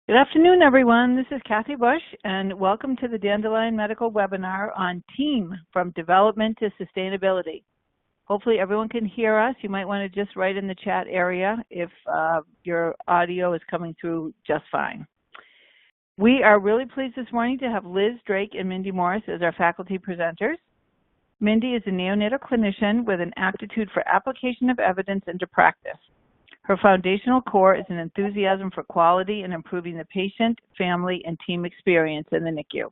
Good afternoon, everyone. This is Kathy Bush, and welcome to the DandleLION Medical webinar on Team from Development to Sustainability. Hopefully everyone can hear us. You might want to just write in the chat area if your audio is coming through just fine. We are really pleased this morning to have Liz Drake and Mindy Morris as our faculty presenters. Mindy is a neonatal clinician with an aptitude for application of evidence into practice. Her foundational core is an enthusiasm for quality and improving the patient, family, and team experience in the NICU.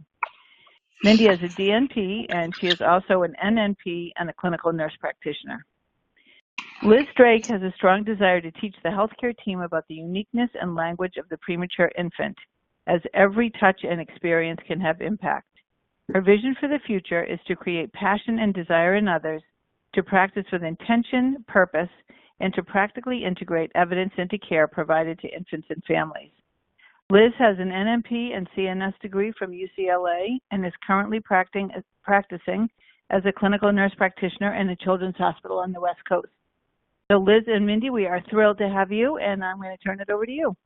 Mindy is a DNP, and she is also an NNP and a clinical nurse practitioner. Liz Drake has a strong desire to teach the healthcare team about the uniqueness and language of the premature infant, as every touch and experience can have impact. Her vision for the future is to create passion and desire in others, to practice with intention, purpose, and to practically integrate evidence into care provided to infants and families. Liz has an NNP and CNS degree from UCLA and is currently practicing as a clinical nurse practitioner in a children's hospital on the West Coast. So Liz and Mindy, we are thrilled to have you, and I'm going to turn it over to you.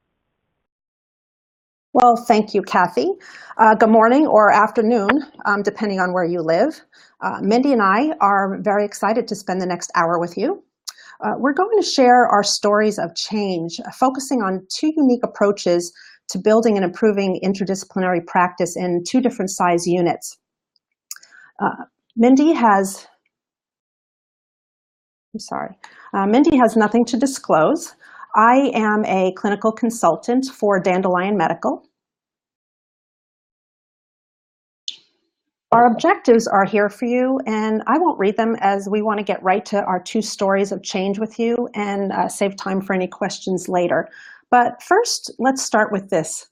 Well, thank you, Kathy. Good morning or afternoon, depending on where you live. Mindy and I are very excited to spend the next hour with you. We're going to share our stories of change, focusing on two unique approaches to building and improving interdisciplinary practice in two different size units. Mindy has nothing to disclose. I am a clinical consultant for DandleLION Medical. Our objectives are here for you, and I won't read them as we want to get right to our two stories of change with you and save time for any questions later. But first, let's start with this.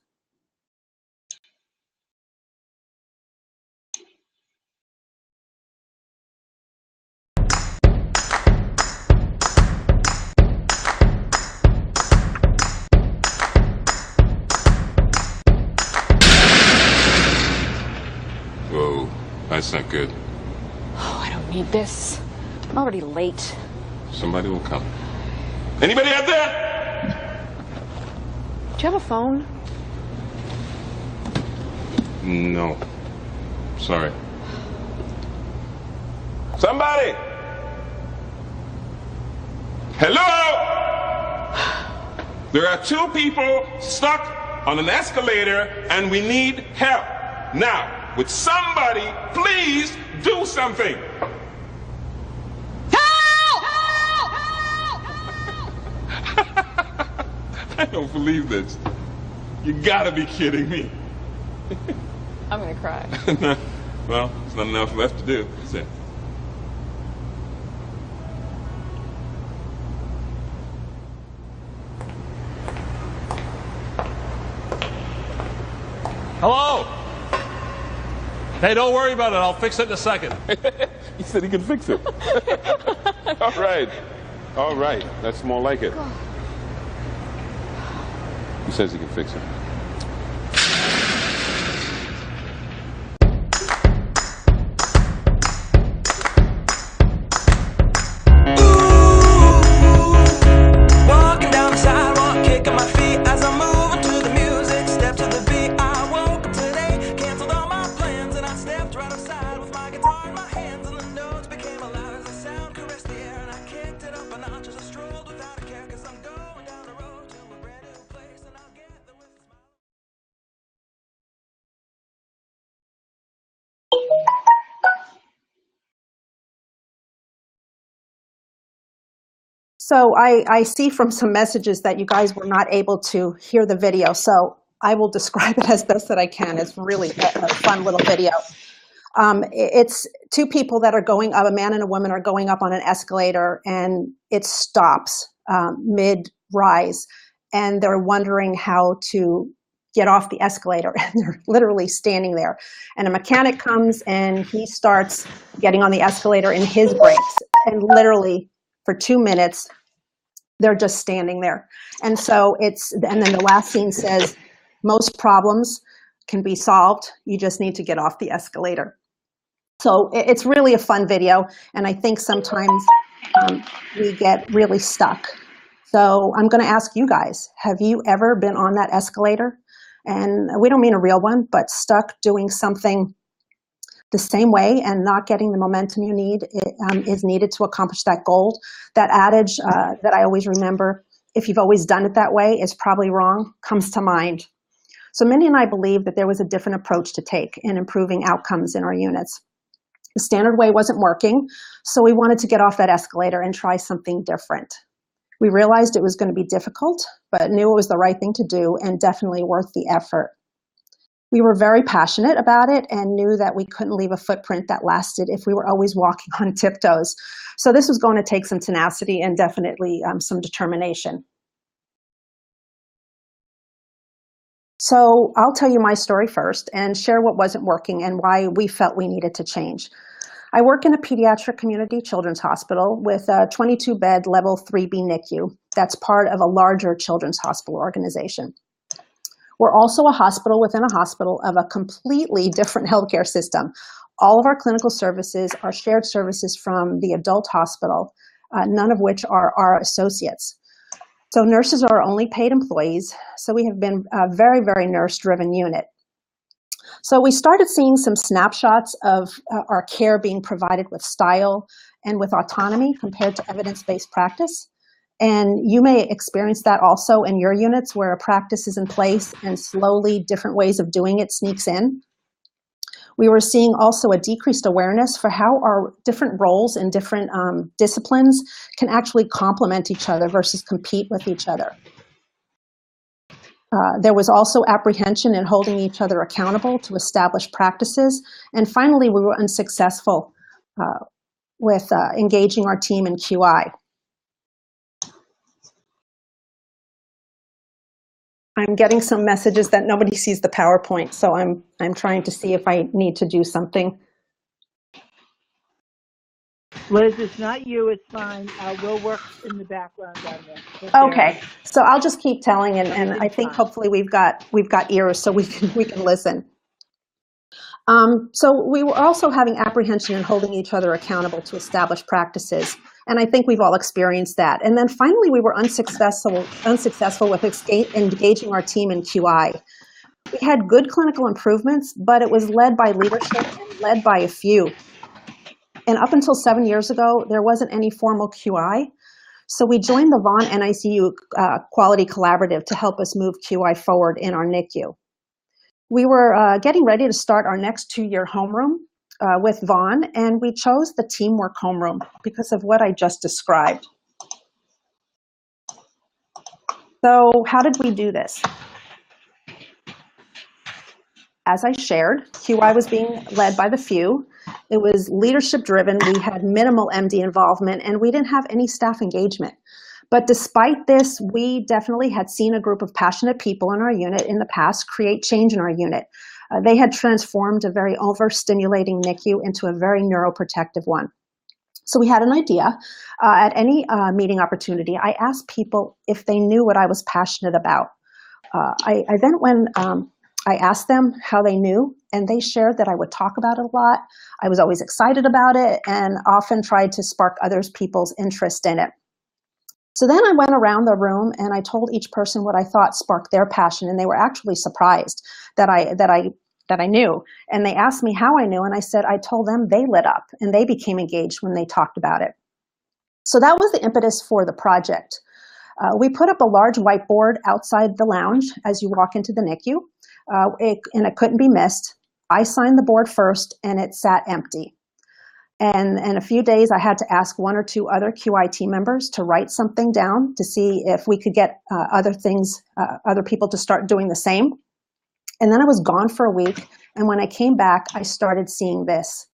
Whoa, that's not good. Oh, I don't need this. I'm already late. Somebody will come. Anybody out there? Do you have a phone? No. Sorry. Somebody! Hello? There are two people stuck on an escalator and we need help. Now, would somebody please do something? Help! Help! Help! Help! I don't believe this. You gotta be kidding me. I'm gonna cry. Well, there's not enough left to do, is it? Hello? Hey, don't worry about it. I'll fix it in a second. He said he could fix it. All right. All right. That's more like it. He says he can fix it. Walking down the sidewalk, kicking my feet as I'm moving to the music. Step to the beat. I woke up today, canceled all my plans, and I stepped right outside with my guitar in my hands, and the notes became loud as the sound caressed the air, and I kicked it up a notch as I strolled without a care, 'cause I'm going down the road to a brand new place, and I'll get there with a smile. So I see from some messages that you guys were not able to hear the video, so I will describe it as best that I can. It's really a fun little video. It's two people that are going up, a man and a woman are going up on an escalator, and it stops mid-rise, and they're wondering how to get off the escalator, and they're literally standing there. And a mechanic comes, and he starts getting on the escalator in his brakes, and literally for 2 minutes, they're just standing there. And so and then the last scene says, most problems can be solved. You just need to get off the escalator. So it's really a fun video. And I think sometimes we get really stuck. So I'm going to ask you guys, have you ever been on that escalator? and we don't mean a real one, but stuck doing something the same way and not getting the momentum you need is needed to accomplish that goal. That adage that I always remember, if you've always done it that way, is probably wrong, comes to mind. So Mindy and I believed that there was a different approach to take in improving outcomes in our units. The standard way wasn't working, so we wanted to get off that escalator and try something different. We realized it was going to be difficult, but knew it was the right thing to do and definitely worth the effort. We were very passionate about it and knew that we couldn't leave a footprint that lasted if we were always walking on tiptoes. So this was going to take some tenacity and definitely some determination. So I'll tell you my story first and share what wasn't working and why we felt we needed to change. I work in a pediatric community children's hospital with a 22-bed level 3B NICU that's part of a larger children's hospital organization. We're also a hospital within a hospital of a completely different healthcare system. All of our clinical services are shared services from the adult hospital, none of which are our associates. So nurses are our only paid employees, so we have been a very, very nurse-driven unit. So we started seeing some snapshots of our care being provided with style and with autonomy compared to evidence-based practice. And you may experience that also in your units where a practice is in place and slowly different ways of doing it sneaks in. We were seeing also a decreased awareness for how our different roles in different disciplines can actually complement each other versus compete with each other. There was also apprehension in holding each other accountable to establish practices. And finally, we were unsuccessful with engaging our team in QI. I'm getting some messages that nobody sees the PowerPoint, so I'm trying to see if I need to do something. Liz, it's not you, it's fine. We'll work in the background on this. Okay, so I'll just keep telling, and I think hopefully we've got ears so we can listen. So we were also having apprehension and holding each other accountable to establish practices. And I think we've all experienced that. And then finally, we were unsuccessful with engaging our team in QI. We had good clinical improvements, but it was led by leadership and led by a few. And up until 7 years ago, there wasn't any formal QI. So we joined the Vaughan NICU Quality Collaborative to help us move QI forward in our NICU. We were getting ready to start our next 2-year homeroom with Vaughan, and we chose the teamwork homeroom because of what I just described. So how did we do this? As I shared, QI was being led by the few. It was leadership driven. We had minimal MD involvement, and we didn't have any staff engagement. But despite this, we definitely had seen a group of passionate people in our unit in the past create change in our unit. They had transformed a very overstimulating NICU into a very neuroprotective one. So we had an idea. At any meeting opportunity, I asked people if they knew what I was passionate about. I then when I asked them how they knew, and they shared that I would talk about it a lot. I was always excited about it and often tried to spark others people's interest in it. So then I went around the room and I told each person what I thought sparked their passion, and they were actually surprised that I knew. And they asked me how I knew, and I said I told them they lit up and they became engaged when they talked about it. So that was the impetus for the project. We put up a large whiteboard outside the lounge as you walk into the NICU, and it couldn't be missed. I signed the board first, and it sat empty. And in a few days, I had to ask 1 or 2 other QI team members to write something down to see if we could get other people to start doing the same. And then I was gone for a week, and when I came back, I started seeing this.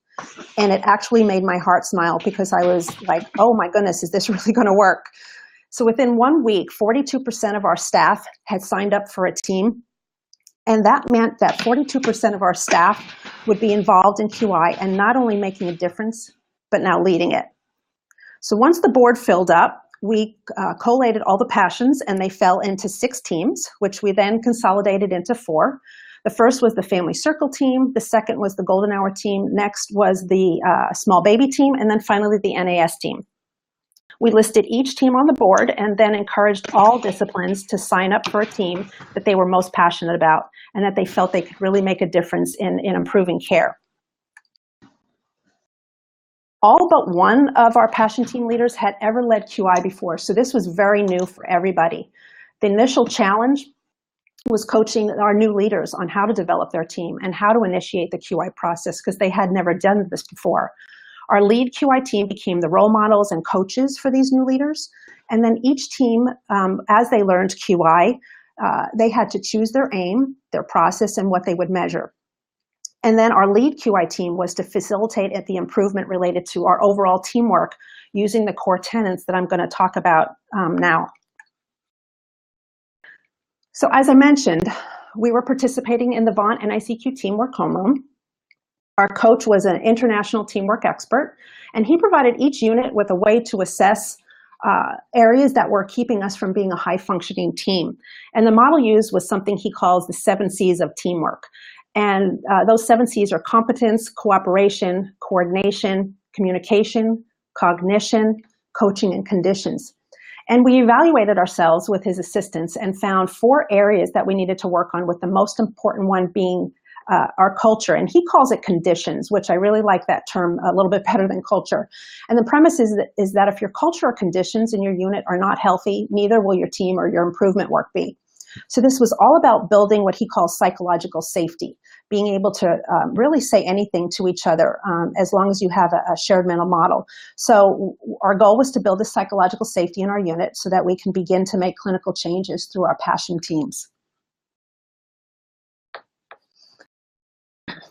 And it actually made my heart smile because I was like, oh my goodness, is this really going to work? So within 1 week, 42% of our staff had signed up for a team. And that meant that 42% of our staff would be involved in QI and not only making a difference, but now leading it. So once the board filled up, we collated all the passions, and they fell into 6 teams, which we then consolidated into 4. The first was the Family Circle team. The second was the Golden Hour team. Next was the Small Baby team. And then finally the NAS team. We listed each team on the board and then encouraged all disciplines to sign up for a team that they were most passionate about and that they felt they could really make a difference in improving care. All but one of our passion team leaders had ever led QI before, so this was very new for everybody. The initial challenge was coaching our new leaders on how to develop their team and how to initiate the QI process because they had never done this before. Our lead QI team became the role models and coaches for these new leaders, and then each team, as they learned QI, they had to choose their aim, their process, and what they would measure. And then our lead QI team was to facilitate the improvement related to our overall teamwork using the core tenets that I'm going to talk about now. So as I mentioned, we were participating in the Vaughan NICU Teamwork Homeroom. Our coach was an international teamwork expert, and he provided each unit with a way to assess areas that were keeping us from being a high-functioning team. And the model used was something he calls the 7 C's of teamwork. And those 7 C's are competence, cooperation, coordination, communication, cognition, coaching, and conditions. And we evaluated ourselves with his assistance and found 4 areas that we needed to work on, with the most important one being our culture. And he calls it conditions, which I really like that term a little bit better than culture. And the premise is that if your culture or conditions in your unit are not healthy, neither will your team or your improvement work be. So this was all about building what he calls psychological safety, being able to really say anything to each other as long as you have a shared mental model. So our goal was to build this psychological safety in our unit so that we can begin to make clinical changes through our passion teams.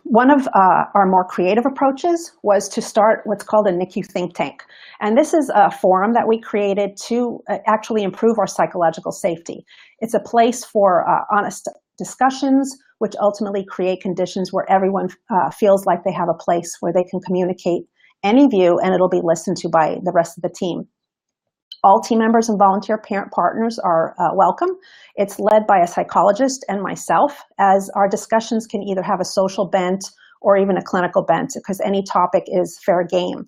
One of our more creative approaches was to start what's called a NICU think tank. And this is a forum that we created to actually improve our psychological safety. It's a place for honest discussions, which ultimately create conditions where everyone feels like they have a place where they can communicate any view and it'll be listened to by the rest of the team. All team members and volunteer parent partners are welcome. It's led by a psychologist and myself, as our discussions can either have a social bent or even a clinical bent, because any topic is fair game.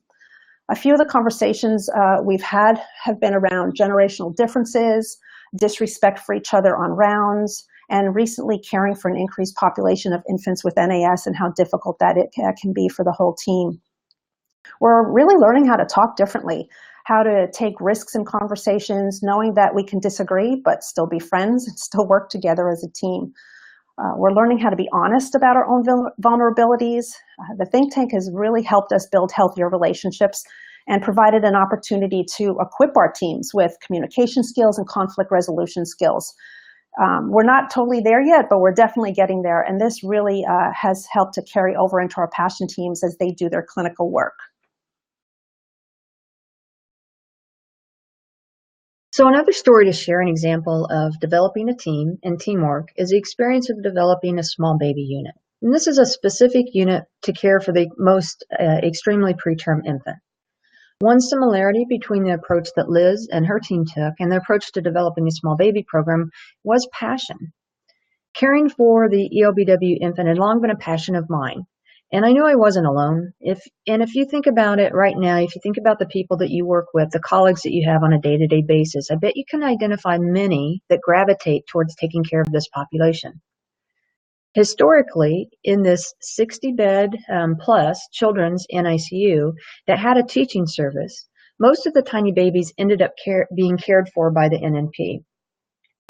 A few of the conversations we've had have been around generational differences, disrespect for each other on rounds, and recently caring for an increased population of infants with NAS and how difficult that it can be for the whole team. We're really learning how to talk differently, how to take risks in conversations, knowing that we can disagree but still be friends and still work together as a team. We're learning how to be honest about our own vulnerabilities. The think tank has really helped us build healthier relationships and provided an opportunity to equip our teams with communication skills and conflict resolution skills. We're not totally there yet, but we're definitely getting there, and this really has helped to carry over into our passion teams as they do their clinical work. So another story to share, an example of developing a team and teamwork, is the experience of developing a small baby unit. And this is a specific unit to care for the most extremely preterm infant. One similarity between the approach that Liz and her team took and the approach to developing the small baby program was passion. Caring for the ELBW infant had long been a passion of mine. And I knew I wasn't alone. If you think about it right now, if you think about the people that you work with, the colleagues that you have on a day-to-day basis, I bet you can identify many that gravitate towards taking care of this population. Historically, in this 60-bed plus children's NICU that had a teaching service, most of the tiny babies ended up being cared for by the NNP.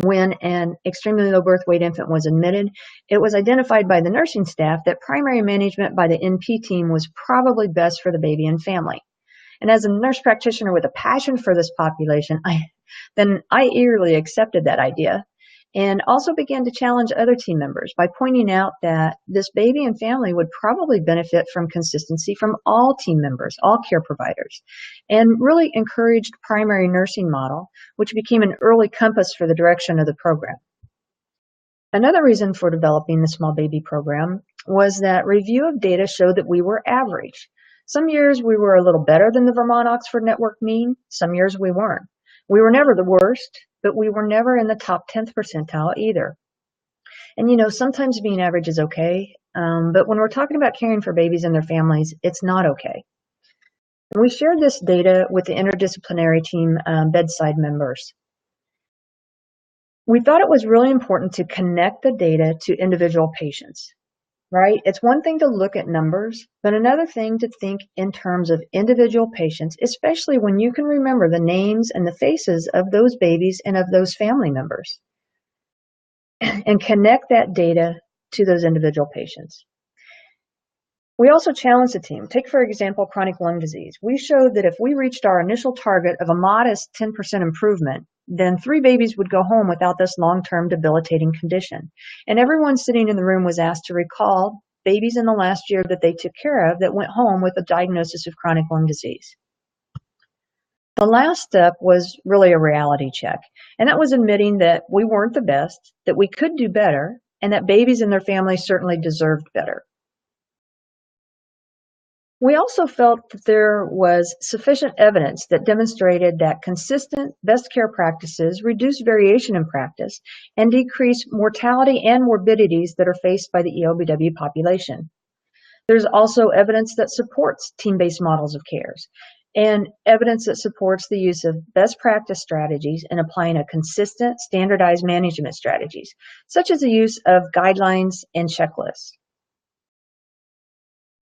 When an extremely low birth weight infant was admitted, it was identified by the nursing staff that primary management by the NP team was probably best for the baby and family. And as a nurse practitioner with a passion for this population, I eagerly accepted that idea and also began to challenge other team members by pointing out that this baby and family would probably benefit from consistency from all team members, all care providers, and really encouraged primary nursing model, which became an early compass for the direction of the program. Another reason for developing the small baby program was that review of data showed that we were average. Some years we were a little better than the Vermont-Oxford network mean, some years we weren't. We were never the worst, but we were never in the top 10th percentile either. And you know, sometimes being average is okay, but when we're talking about caring for babies and their families, it's not okay. And we shared this data with the interdisciplinary team bedside members. We thought it was really important to connect the data to individual patients, right? It's one thing to look at numbers, but another thing to think in terms of individual patients, especially when you can remember the names and the faces of those babies and of those family members, and connect that data to those individual patients. We also challenged the team. Take, for example, chronic lung disease. We showed that if we reached our initial target of a modest 10% improvement, then 3 babies would go home without this long-term debilitating condition. And everyone sitting in the room was asked to recall babies in the last year that they took care of that went home with a diagnosis of chronic lung disease. The last step was really a reality check, and that was admitting that we weren't the best, that we could do better, and that babies and their families certainly deserved better. We also felt that there was sufficient evidence that demonstrated that consistent best care practices reduce variation in practice and decrease mortality and morbidities that are faced by the ELBW population. There's also evidence that supports team-based models of care and evidence that supports the use of best practice strategies and applying a consistent, standardized management strategies, such as the use of guidelines and checklists.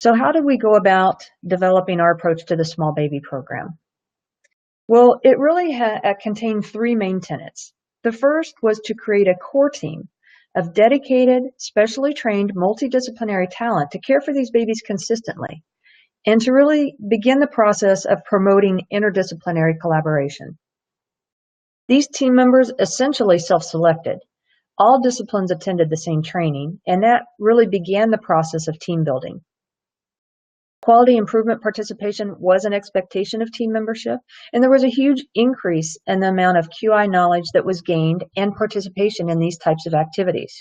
So how did we go about developing our approach to the small baby program? Well, it really contained 3 main tenets. The first was to create a core team of dedicated, specially trained, multidisciplinary talent to care for these babies consistently, and to really begin the process of promoting interdisciplinary collaboration. These team members essentially self-selected. All disciplines attended the same training, and that really began the process of team building. Quality improvement participation was an expectation of team membership, and there was a huge increase in the amount of QI knowledge that was gained and participation in these types of activities.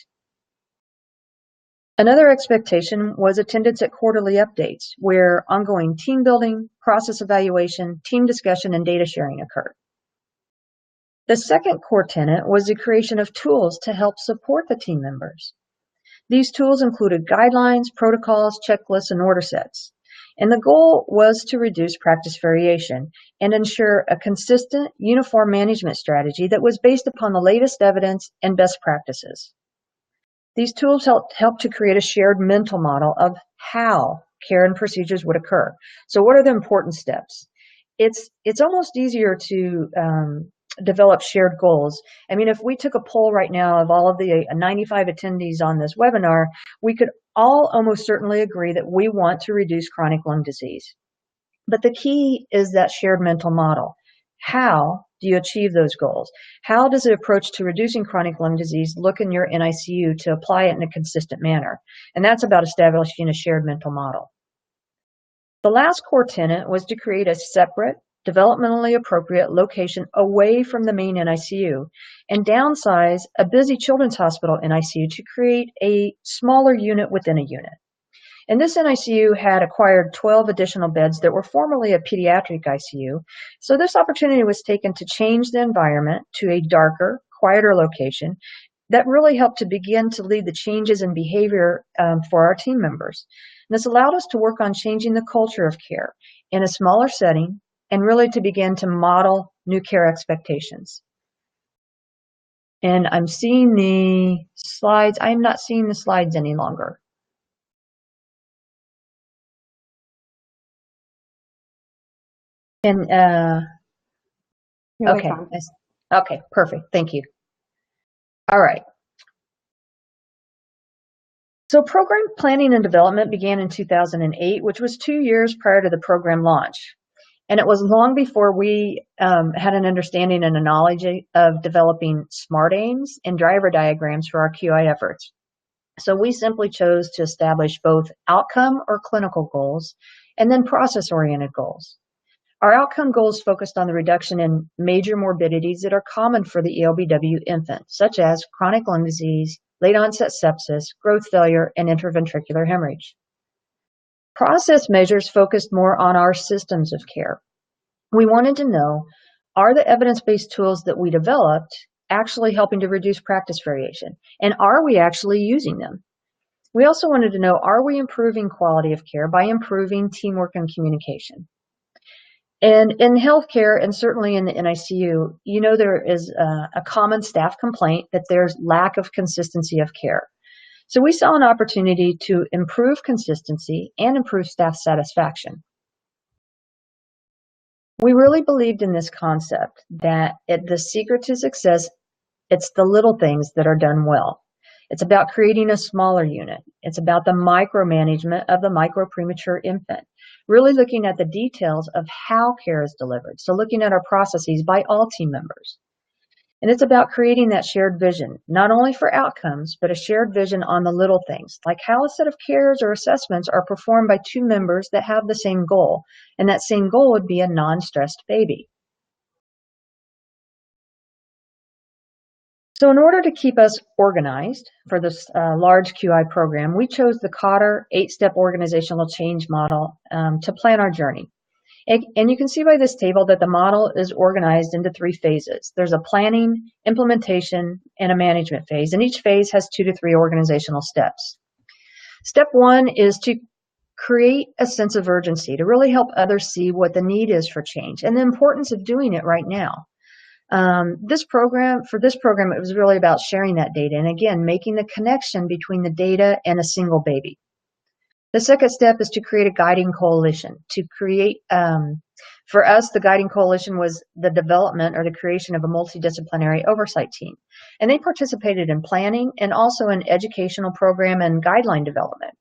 Another expectation was attendance at quarterly updates, where ongoing team building, process evaluation, team discussion, and data sharing occurred. The second core tenet was the creation of tools to help support the team members. These tools included guidelines, protocols, checklists, and order sets. And the goal was to reduce practice variation and ensure a consistent, uniform management strategy that was based upon the latest evidence and best practices. These tools help to create a shared mental model of how care and procedures would occur. So what are the important steps? It's almost easier to develop shared goals. I mean, if we took a poll right now of all of the 95 attendees on this webinar, we could all almost certainly agree that we want to reduce chronic lung disease. But the key is that shared mental model. How do you achieve those goals? How does the approach to reducing chronic lung disease look in your NICU to apply it in a consistent manner? And that's about establishing a shared mental model. The last core tenet was to create a separate, developmentally appropriate location away from the main NICU and downsize a busy children's hospital NICU to create a smaller unit within a unit. And this NICU had acquired 12 additional beds that were formerly a pediatric ICU. So this opportunity was taken to change the environment to a darker, quieter location that really helped to begin to lead the changes in behavior for our team members. And this allowed us to work on changing the culture of care in a smaller setting and really to begin to model new care expectations. And I'm seeing the slides. I'm not seeing the slides any longer. And okay, okay, perfect. Thank you. All right. So program planning and development began in 2008, which was 2 years prior to the program launch. And it was long before we had an understanding and a knowledge of developing SMART aims and driver diagrams for our QI efforts. So we simply chose to establish both outcome or clinical goals and then process-oriented goals. Our outcome goals focused on the reduction in major morbidities that are common for the ELBW infant, such as chronic lung disease, late-onset sepsis, growth failure, and intraventricular hemorrhage. Process measures focused more on our systems of care. We wanted to know, are the evidence-based tools that we developed actually helping to reduce practice variation? And are we actually using them? We also wanted to know, are we improving quality of care by improving teamwork and communication? And in healthcare, and certainly in the NICU, you know, there is a common staff complaint that there's lack of consistency of care. So we saw an opportunity to improve consistency and improve staff satisfaction. We really believed in this concept that the secret to success, it's the little things that are done well. It's about creating a smaller unit. It's about the micromanagement of the micro-premature infant, really looking at the details of how care is delivered. So looking at our processes by all team members. And it's about creating that shared vision, not only for outcomes, but a shared vision on the little things, like how a set of cares or assessments are performed by two members that have the same goal. And that same goal would be a non-stressed baby. So in order to keep us organized for this large QI program, we chose the Kotter 8-step organizational change model to plan our journey. And you can see by this table that the model is organized into 3 phases. There's a planning, implementation, and a management phase, and each phase has 2 to 3 organizational steps. Step 1 is to create a sense of urgency, to really help others see what the need is for change and the importance of doing it right now. For this program, it was really about sharing that data and, again, making the connection between the data and a single baby. The second step is to create a guiding coalition. For us, the guiding coalition was the development or the creation of a multidisciplinary oversight team. And they participated in planning and also in educational program and guideline development.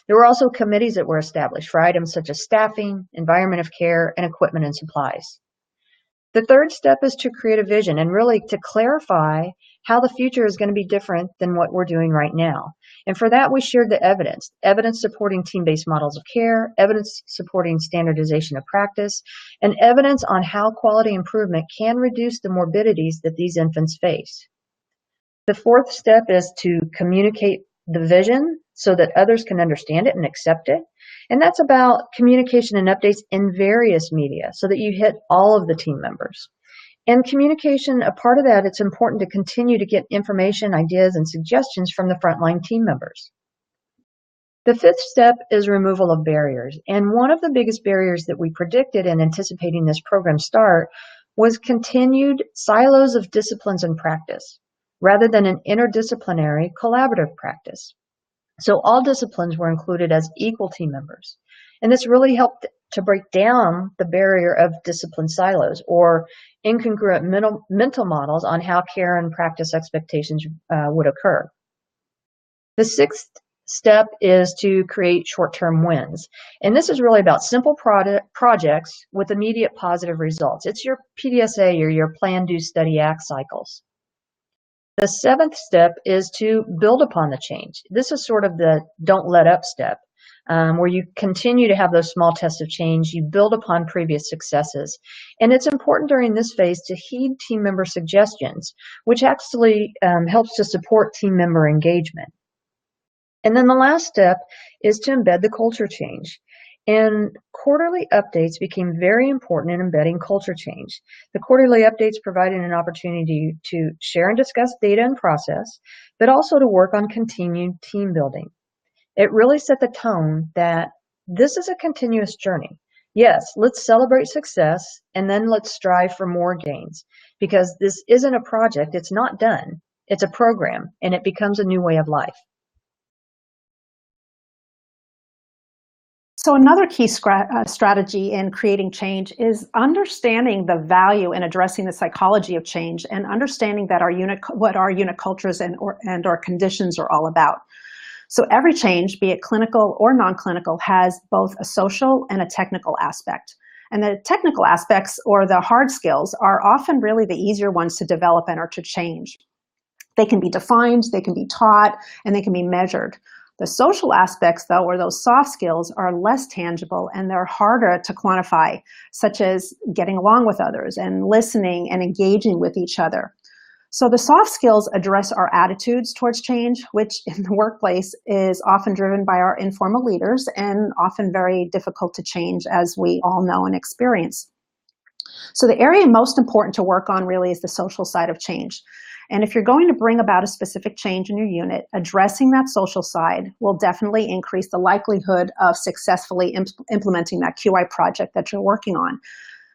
There were also committees that were established for items such as staffing, environment of care, and equipment and supplies. The third step is to create a vision and really to clarify how the future is going to be different than what we're doing right now. And for that, we shared the evidence supporting team-based models of care, evidence supporting standardization of practice, and evidence on how quality improvement can reduce the morbidities that these infants face. The fourth step is to communicate the vision so that others can understand it and accept it. And that's about communication and updates in various media so that you hit all of the team members. And communication, a part of that, it's important to continue to get information, ideas, and suggestions from the frontline team members. The fifth step is removal of barriers. And one of the biggest barriers that we predicted in anticipating this program start was continued silos of disciplines and practice, rather than an interdisciplinary collaborative practice. So all disciplines were included as equal team members. And this really helped to break down the barrier of discipline silos or incongruent mental models on how care and practice expectations would occur. The sixth step is to create short-term wins. And this is really about simple projects with immediate positive results. It's your PDSA or your plan, do, study, act cycles. The seventh step is to build upon the change. This is sort of the don't let up step, where you continue to have those small tests of change. You build upon previous successes. And it's important during this phase to heed team member suggestions, which actually helps to support team member engagement. And then the last step is to embed the culture change. And quarterly updates became very important in embedding culture change. The quarterly updates provided an opportunity to share and discuss data and process, but also to work on continued team building. It really set the tone that this is a continuous journey. Yes, let's celebrate success, and then let's strive for more gains, because this isn't a project, it's not done. It's a program, and it becomes a new way of life. So another key strategy in creating change is understanding the value in addressing the psychology of change and understanding that what our unit cultures and or conditions are all about. So every change, be it clinical or non-clinical, has both a social and a technical aspect. And the technical aspects, or the hard skills, are often really the easier ones to develop and or to change. They can be defined, they can be taught, and they can be measured. The social aspects, though, or those soft skills, are less tangible and they're harder to quantify, such as getting along with others and listening and engaging with each other. So the soft skills address our attitudes towards change, which in the workplace is often driven by our informal leaders and often very difficult to change, as we all know and experience. So the area most important to work on really is the social side of change. And if you're going to bring about a specific change in your unit, addressing that social side will definitely increase the likelihood of successfully implementing that QI project that you're working on.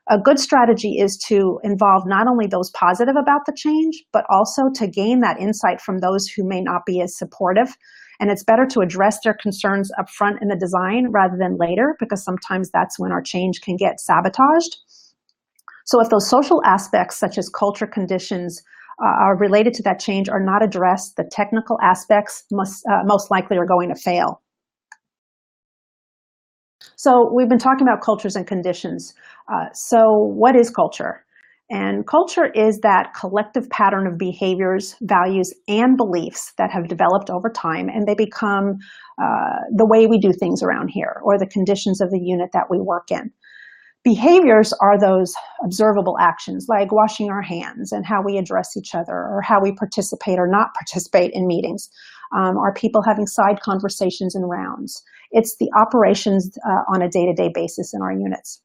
A good strategy is to involve not only those positive about the change, but also to gain that insight from those who may not be as supportive. And it's better to address their concerns up front in the design rather than later, because sometimes that's when our change can get sabotaged. So if those social aspects, such as culture conditions, are related to that change are not addressed, the technical aspects most likely are going to fail. So we've been talking about cultures and conditions. So what is culture? And culture is that collective pattern of behaviors, values, and beliefs that have developed over time, and they become the way we do things around here, or the conditions of the unit that we work in. Behaviors are those observable actions, like washing our hands and how we address each other, or how we participate or not participate in meetings. Are people having side conversations in rounds? It's the operations on a day-to-day basis in our units.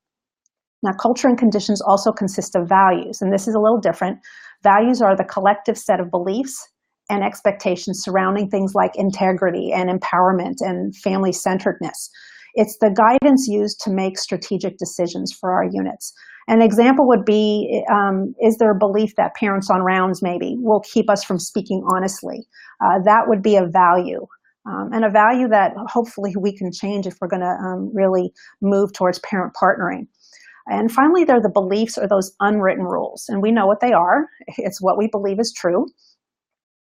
Now, culture and conditions also consist of values, and this is a little different. Values are the collective set of beliefs and expectations surrounding things like integrity and empowerment and family-centeredness. It's the guidance used to make strategic decisions for our units. An example would be, is there a belief that parents on rounds maybe will keep us from speaking honestly? That would be a value. And a value that hopefully we can change if we're going to really move towards parent partnering. And finally, they're the beliefs or those unwritten rules. And we know what they are. It's what we believe is true.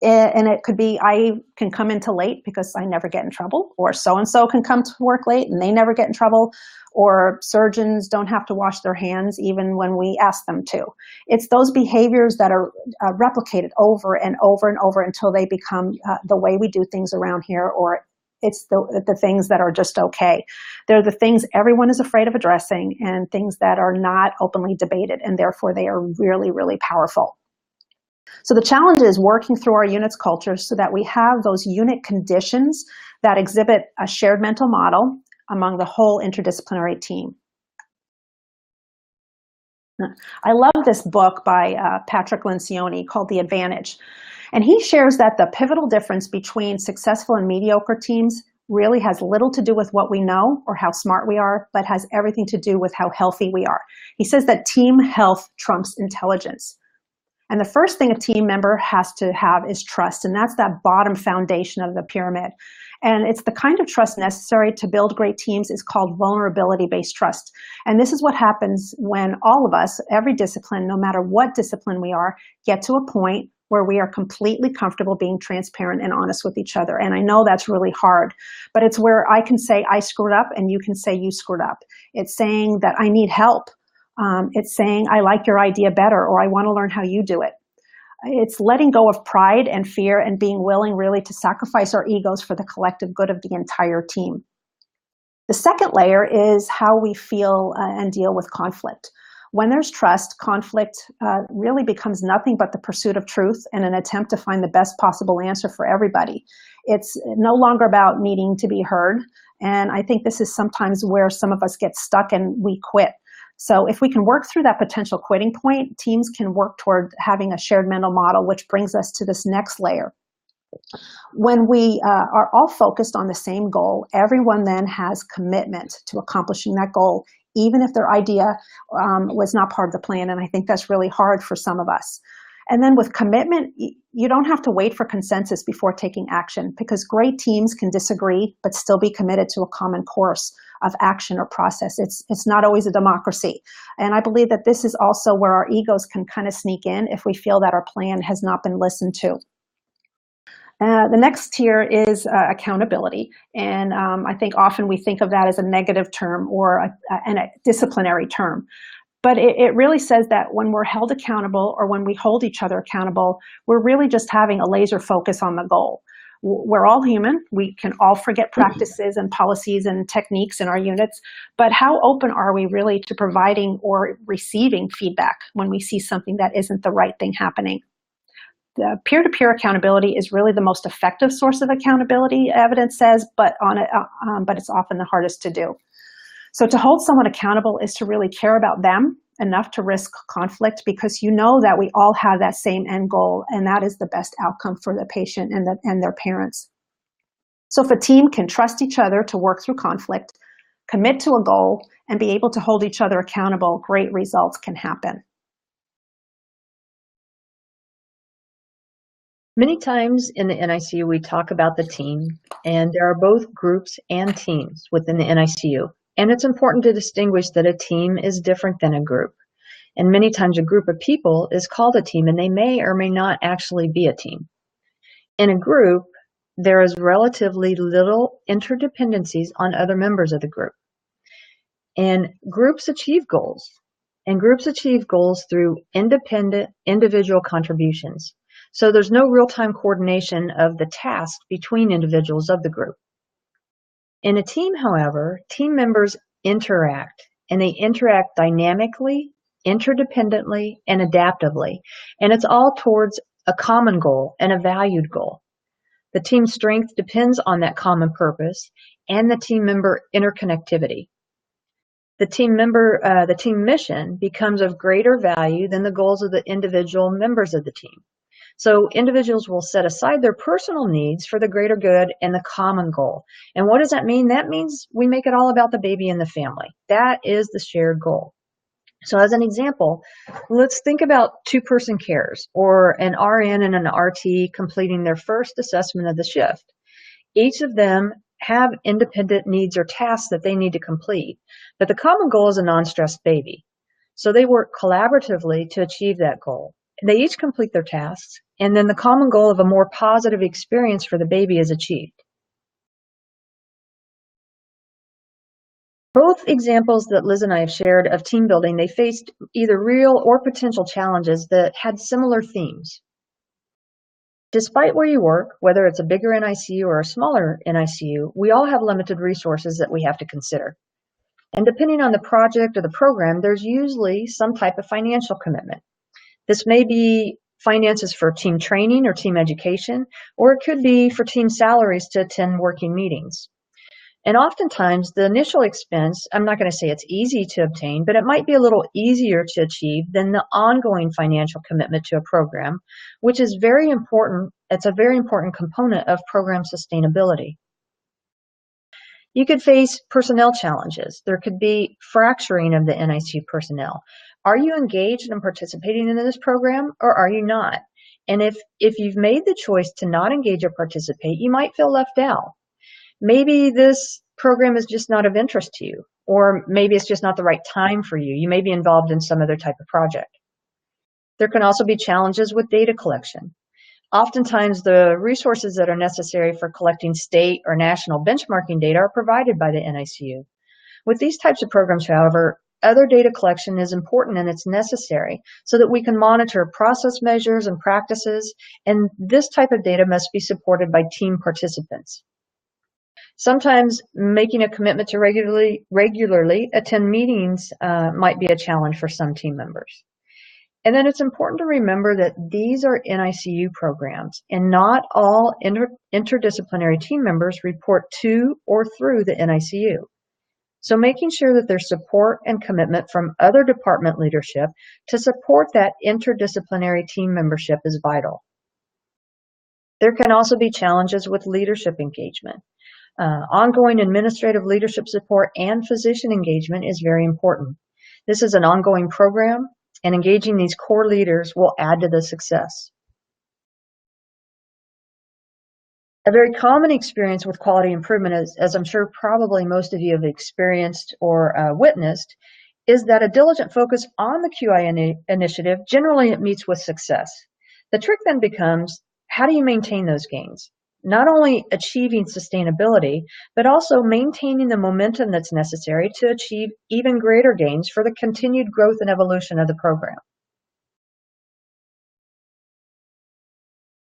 And it could be, I can come into late because I never get in trouble, or so-and-so can come to work late and they never get in trouble, or surgeons don't have to wash their hands even when we ask them to. It's those behaviors that are replicated over and over and over until they become the way we do things around here, or it's the things that are just okay. They're the things everyone is afraid of addressing, and things that are not openly debated, and therefore they are really, really powerful. So the challenge is working through our unit's culture so that we have those unit conditions that exhibit a shared mental model among the whole interdisciplinary team. I love this book by Patrick Lencioni called The Advantage. And he shares that the pivotal difference between successful and mediocre teams really has little to do with what we know or how smart we are, but has everything to do with how healthy we are. He says that team health trumps intelligence. And the first thing a team member has to have is trust, and that's that bottom foundation of the pyramid. And it's the kind of trust necessary to build great teams is called vulnerability-based trust. And this is what happens when all of us, every discipline, no matter what discipline we are, get to a point where we are completely comfortable being transparent and honest with each other. And I know that's really hard, but it's where I can say I screwed up and you can say you screwed up. It's saying that I need help. It's saying, I like your idea better, or I want to learn how you do it. It's letting go of pride and fear and being willing really to sacrifice our egos for the collective good of the entire team. The second layer is how we feel and deal with conflict. When there's trust, conflict really becomes nothing but the pursuit of truth and an attempt to find the best possible answer for everybody. It's no longer about needing to be heard. And I think this is sometimes where some of us get stuck and we quit. So if we can work through that potential quitting point, teams can work toward having a shared mental model, which brings us to this next layer. When we are all focused on the same goal, everyone then has commitment to accomplishing that goal, even if their idea was not part of the plan. And I think that's really hard for some of us. And then with commitment, you don't have to wait for consensus before taking action, because great teams can disagree but still be committed to a common course of action or process. It's not always a democracy. And I believe that this is also where our egos can kind of sneak in if we feel that our plan has not been listened to. The next tier is accountability. And I think often we think of that as a negative term or a disciplinary term. But it really says that when we're held accountable, or when we hold each other accountable, we're really just having a laser focus on the goal. We're all human. We can all forget practices and policies and techniques in our units, but how open are we really to providing or receiving feedback when we see something that isn't the right thing happening? The peer-to-peer accountability is really the most effective source of accountability, evidence says, but it's often the hardest to do. So to hold someone accountable is to really care about them enough to risk conflict because you know that we all have that same end goal, and that is the best outcome for the patient and their parents. So if a team can trust each other to work through conflict, commit to a goal, and be able to hold each other accountable, great results can happen. Many times in the NICU, we talk about the team, and there are both groups and teams within the NICU. And it's important to distinguish that a team is different than a group. And many times a group of people is called a team, and they may or may not actually be a team. In a group, there is relatively little interdependencies on other members of the group. And groups achieve goals. And groups achieve goals through independent individual contributions. So there's no real-time coordination of the tasks between individuals of the group. In a team, however, team members interact, and they interact dynamically, interdependently, and adaptively. And it's all towards a common goal and a valued goal. The team strength depends on that common purpose and the team member interconnectivity. The team mission becomes of greater value than the goals of the individual members of the team. So individuals will set aside their personal needs for the greater good and the common goal. And what does that mean? That means we make it all about the baby and the family. That is the shared goal. So as an example, let's think about two-person cares or an RN and an RT completing their first assessment of the shift. Each of them have independent needs or tasks that they need to complete, but the common goal is a non-stressed baby. So they work collaboratively to achieve that goal. They each complete their tasks, and then the common goal of a more positive experience for the baby is achieved. Both examples that Liz and I have shared of team building, they faced either real or potential challenges that had similar themes. Despite where you work, whether it's a bigger NICU or a smaller NICU, we all have limited resources that we have to consider. And depending on the project or the program, there's usually some type of financial commitment. This may be finances for team training or team education, or it could be for team salaries to attend working meetings. And oftentimes the initial expense, I'm not going to say it's easy to obtain, but it might be a little easier to achieve than the ongoing financial commitment to a program, which is very important. It's a very important component of program sustainability. You could face personnel challenges. There could be fracturing of the NICU personnel. Are you engaged and participating in this program, or are you not? And if you've made the choice to not engage or participate, you might feel left out. Maybe this program is just not of interest to you, or maybe it's just not the right time for you. You may be involved in some other type of project. There can also be challenges with data collection. Oftentimes, the resources that are necessary for collecting state or national benchmarking data are provided by the NICU. With these types of programs, however, other data collection is important and it's necessary so that we can monitor process measures and practices, and this type of data must be supported by team participants. Sometimes making a commitment to regularly attend meetings might be a challenge for some team members. And then it's important to remember that these are NICU programs, and not all interdisciplinary team members report to or through the NICU. So making sure that there's support and commitment from other department leadership to support that interdisciplinary team membership is vital. There can also be challenges with leadership engagement. Ongoing administrative leadership support and physician engagement is very important. This is an ongoing program, and engaging these core leaders will add to the success. A very common experience with quality improvement, as I'm sure probably most of you have experienced or witnessed, is that a diligent focus on the QI initiative, generally it meets with success. The trick then becomes, how do you maintain those gains? Not only achieving sustainability, but also maintaining the momentum that's necessary to achieve even greater gains for the continued growth and evolution of the program.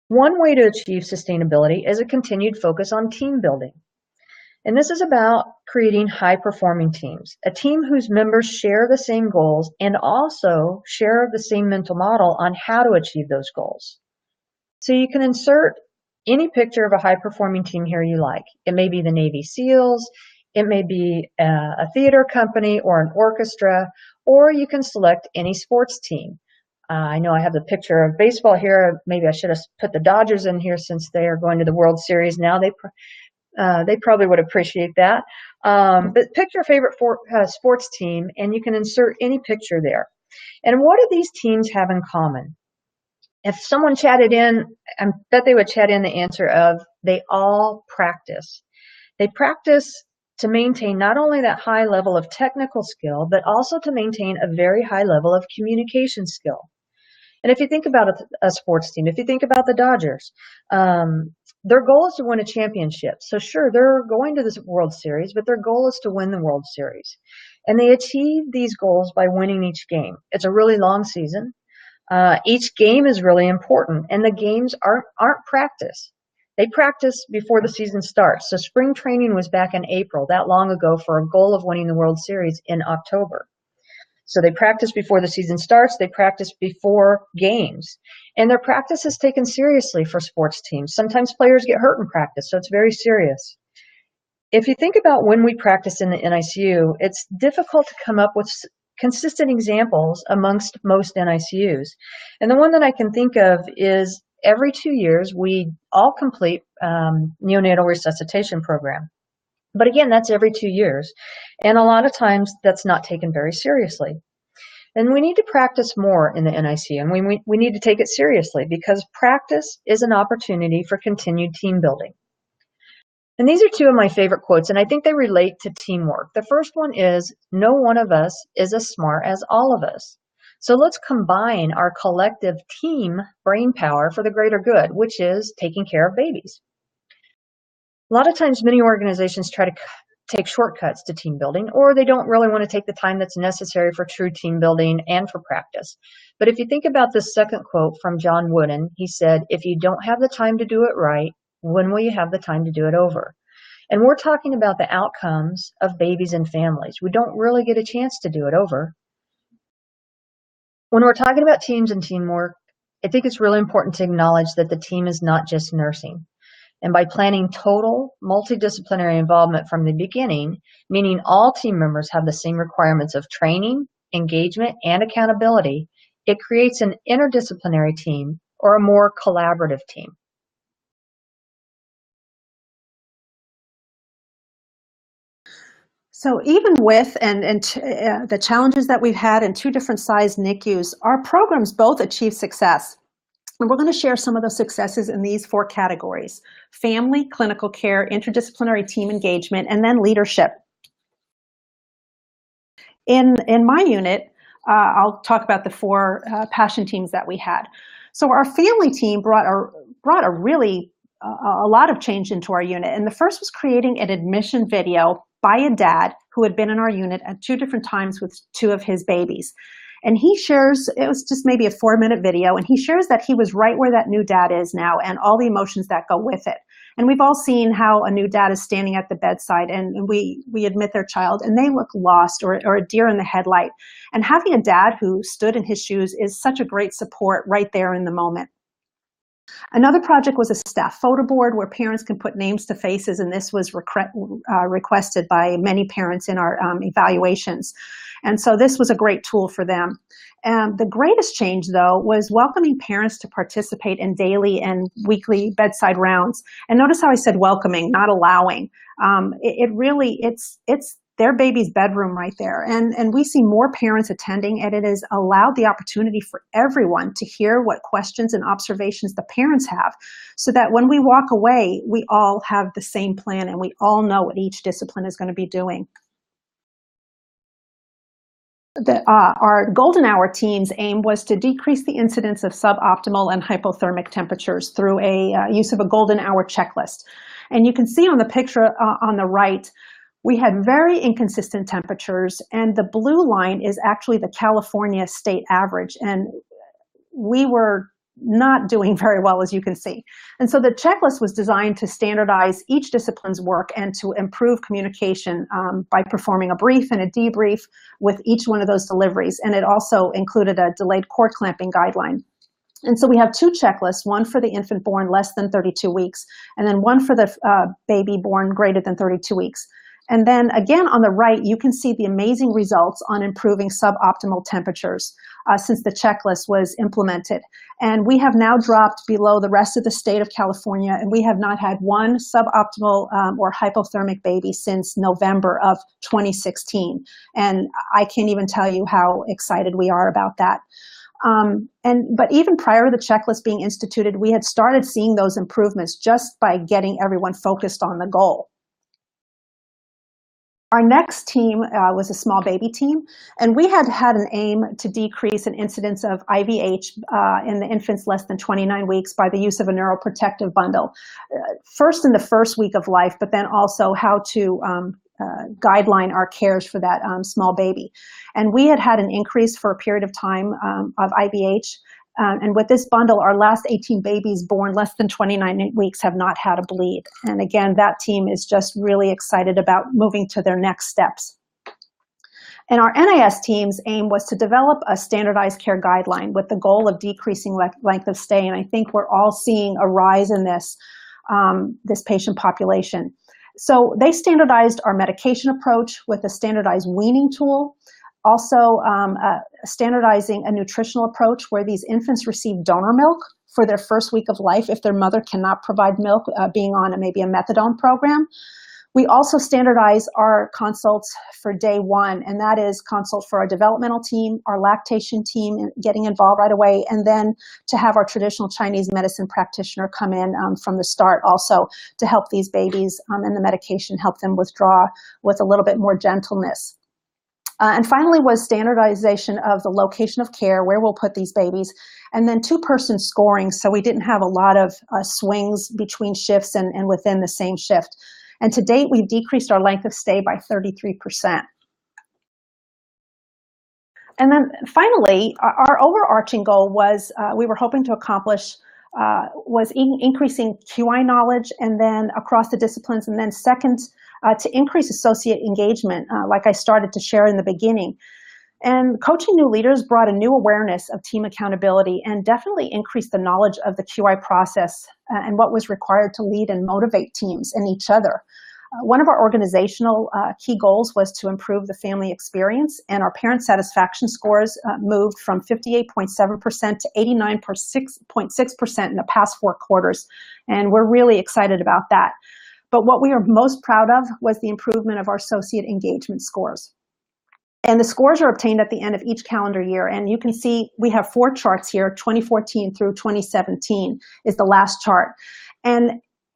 One way to achieve sustainability is a continued focus on team building. And this is about creating high-performing teams, a team whose members share the same goals and also share the same mental model on how to achieve those goals. So you can insert any picture of a high-performing team here you like. It may be the Navy SEALs, it may be a theater company or an orchestra, or you can select any sports team. I know I have the picture of baseball here. Maybe I should have put the Dodgers in here since they are going to the World Series now. They probably would appreciate that. But pick your favorite sports team, and you can insert any picture there. And what do these teams have in common? If someone chatted in, I bet they would chat in the answer of they all practice. They practice to maintain not only that high level of technical skill, but also to maintain a very high level of communication skill. And if you think about a sports team, if you think about the Dodgers, their goal is to win a championship. So sure, they're going to this World Series, but their goal is to win the World Series. And they achieve these goals by winning each game. It's a really long season. Each game is really important, and the games aren't practice. They practice before the season starts. So spring training was back in April, that long ago, for a goal of winning the World Series in October. So they practice before the season starts. They practice before games. And their practice is taken seriously for sports teams. Sometimes players get hurt in practice, so it's very serious. If you think about when we practice in the NICU, it's difficult to come up with consistent examples amongst most NICUs. And the one that I can think of is every 2 years, we all complete neonatal resuscitation program. But again, that's every 2 years. And a lot of times that's not taken very seriously. And we need to practice more in the NICU, and we need to take it seriously because practice is an opportunity for continued team building. And these are two of my favorite quotes, and I think they relate to teamwork. The first one is, no one of us is as smart as all of us. So let's combine our collective team brain power for the greater good, which is taking care of babies. A lot of times, many organizations try to take shortcuts to team building, or they don't really want to take the time that's necessary for true team building and for practice. But if you think about this second quote from John Wooden, he said, if you don't have the time to do it right, when will you have the time to do it over? And we're talking about the outcomes of babies and families. We don't really get a chance to do it over. When we're talking about teams and teamwork, I think it's really important to acknowledge that the team is not just nursing. And by planning total multidisciplinary involvement from the beginning, meaning all team members have the same requirements of training, engagement, and accountability, it creates an interdisciplinary team or a more collaborative team. So even with the challenges that we've had in two different sized NICUs, our programs both achieve success. And we're going to share some of those successes in these 4 categories: family, clinical care, interdisciplinary team engagement, and then leadership. In my unit, I'll talk about the 4 passion teams that we had. So our family team brought a really a lot of change into our unit. And the first was creating an admission video by a dad who had been in our unit at 2 different times with 2 of his babies. And he shares, it was just maybe a 4-minute video, and he shares that he was right where that new dad is now and all the emotions that go with it. And we've all seen how a new dad is standing at the bedside and we admit their child and they look lost or a deer in the headlight. And having a dad who stood in his shoes is such a great support right there in the moment. Another project was a staff photo board where parents can put names to faces, and this was requested by many parents in our evaluations. And so this was a great tool for them. The greatest change, though, was welcoming parents to participate in daily and weekly bedside rounds. And notice how I said welcoming, not allowing. It's their baby's bedroom right there. And we see more parents attending, and it has allowed the opportunity for everyone to hear what questions and observations the parents have, so that when we walk away, we all have the same plan and we all know what each discipline is going to be doing. Our golden hour team's aim was to decrease the incidence of suboptimal and hypothermic temperatures through a use of a golden hour checklist. And you can see on the picture on the right, we had very inconsistent temperatures, and the blue line is actually the California state average, and we were not doing very well, as you can see. And so the checklist was designed to standardize each discipline's work and to improve communication by performing a brief and a debrief with each one of those deliveries. And it also included a delayed cord clamping guideline. And so we have 2 checklists, one for the infant born less than 32 weeks, and then one for the baby born greater than 32 weeks. And then again on the right, you can see the amazing results on improving suboptimal temperatures since the checklist was implemented. And we have now dropped below the rest of the state of California, and we have not had one suboptimal or hypothermic baby since November of 2016. And I can't even tell you how excited we are about that. But even prior to the checklist being instituted, we had started seeing those improvements just by getting everyone focused on the goal. Our next team was a small baby team, and we had an aim to decrease an incidence of IVH in the infants less than 29 weeks by the use of a neuroprotective bundle. First in the first week of life, but then also how to guideline our cares for that small baby. And we had an increase for a period of time of IVH. And with this bundle, our last 18 babies born less than 29 weeks have not had a bleed. And again, that team is just really excited about moving to their next steps. And our NIS team's aim was to develop a standardized care guideline with the goal of decreasing length of stay. And I think we're all seeing a rise in this patient population. So they standardized our medication approach with a standardized weaning tool. Also standardizing a nutritional approach where these infants receive donor milk for their first week of life if their mother cannot provide milk, being on maybe a methadone program. We also standardize our consults for day one, and that is consult for our developmental team, our lactation team, getting involved right away, and then to have our traditional Chinese medicine practitioner come in from the start also to help these babies and the medication help them withdraw with a little bit more gentleness. And finally was standardization of the location of care, where we'll put these babies, and then two-person scoring, so we didn't have a lot of swings between shifts and within the same shift. And to date, we've decreased our length of stay by 33%. And then finally, our overarching goal was we were hoping to accomplish was increasing QI knowledge and then across the disciplines, and then second, to increase associate engagement, like I started to share in the beginning. And coaching new leaders brought a new awareness of team accountability and definitely increased the knowledge of the QI process and what was required to lead and motivate teams and each other. One of our organizational key goals was to improve the family experience, and our parent satisfaction scores moved from 58.7% to 89.6% in the past 4 quarters, and we're really excited about that. But what we are most proud of was the improvement of our associate engagement scores. And the scores are obtained at the end of each calendar year, and you can see we have 4 charts here, 2014 through 2017 is the last chart. And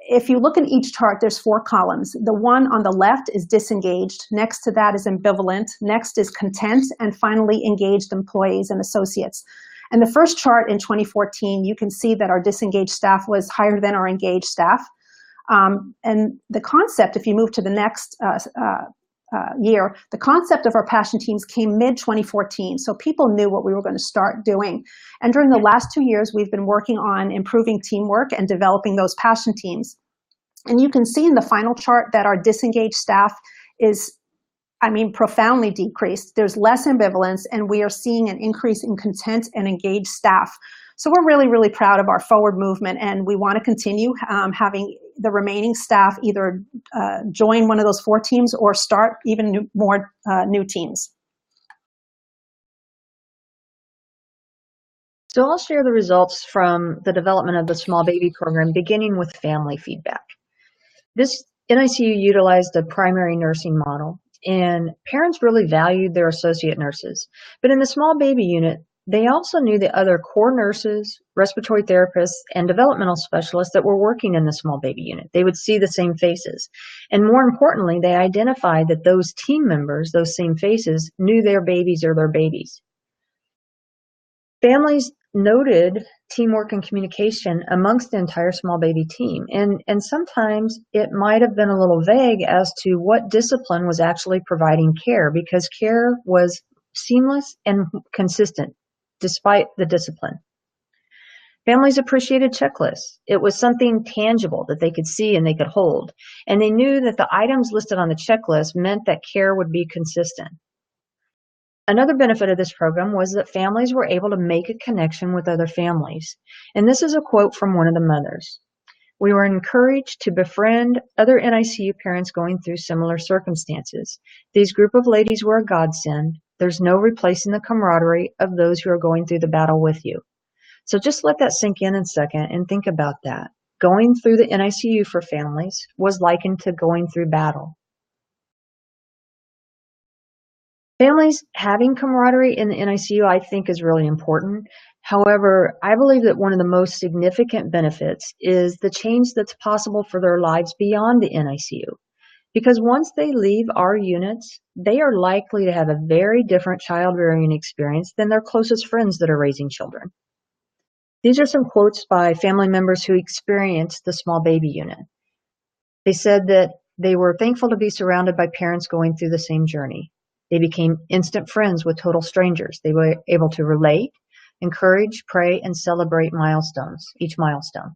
if you look at each chart, there's 4 columns. The one on the left is disengaged, next to that is ambivalent, next is content, and finally engaged employees and associates. And the first chart in 2014, you can see that our disengaged staff was higher than our engaged staff. And the concept, if you move to the next year, the concept of our passion teams came mid-2014, so people knew what we were going to start doing. And during the last 2 years, we've been working on improving teamwork and developing those passion teams. And you can see in the final chart that our disengaged staff is, profoundly decreased. There's less ambivalence, and we are seeing an increase in content and engaged staff. So we're really, really proud of our forward movement, and we want to continue having the remaining staff either join one of those 4 teams or start even more new teams. So I'll share the results from the development of the small baby program, beginning with family feedback. This NICU utilized a primary nursing model, and parents really valued their associate nurses. But in the small baby unit, they also knew the other core nurses, respiratory therapists, and developmental specialists that were working in the small baby unit. They would see the same faces. And more importantly, they identified that those team members, those same faces, knew their babies or their babies. Families noted teamwork and communication amongst the entire small baby team. And sometimes it might have been a little vague as to what discipline was actually providing care, because care was seamless and consistent despite the discipline. Families appreciated checklists. It was something tangible that they could see and they could hold. And they knew that the items listed on the checklist meant that care would be consistent. Another benefit of this program was that families were able to make a connection with other families. And this is a quote from one of the mothers. We were encouraged to befriend other NICU parents going through similar circumstances. These group of ladies were a godsend. There's no replacing the camaraderie of those who are going through the battle with you. So just let that sink in a second and think about that. Going through the NICU for families was likened to going through battle. Families having camaraderie in the NICU, I think, is really important. However, I believe that one of the most significant benefits is the change that's possible for their lives beyond the NICU. Because once they leave our units, they are likely to have a very different child-rearing experience than their closest friends that are raising children. These are some quotes by family members who experienced the small baby unit. They said that they were thankful to be surrounded by parents going through the same journey. They became instant friends with total strangers. They were able to relate, encourage, pray, and celebrate milestones, each milestone.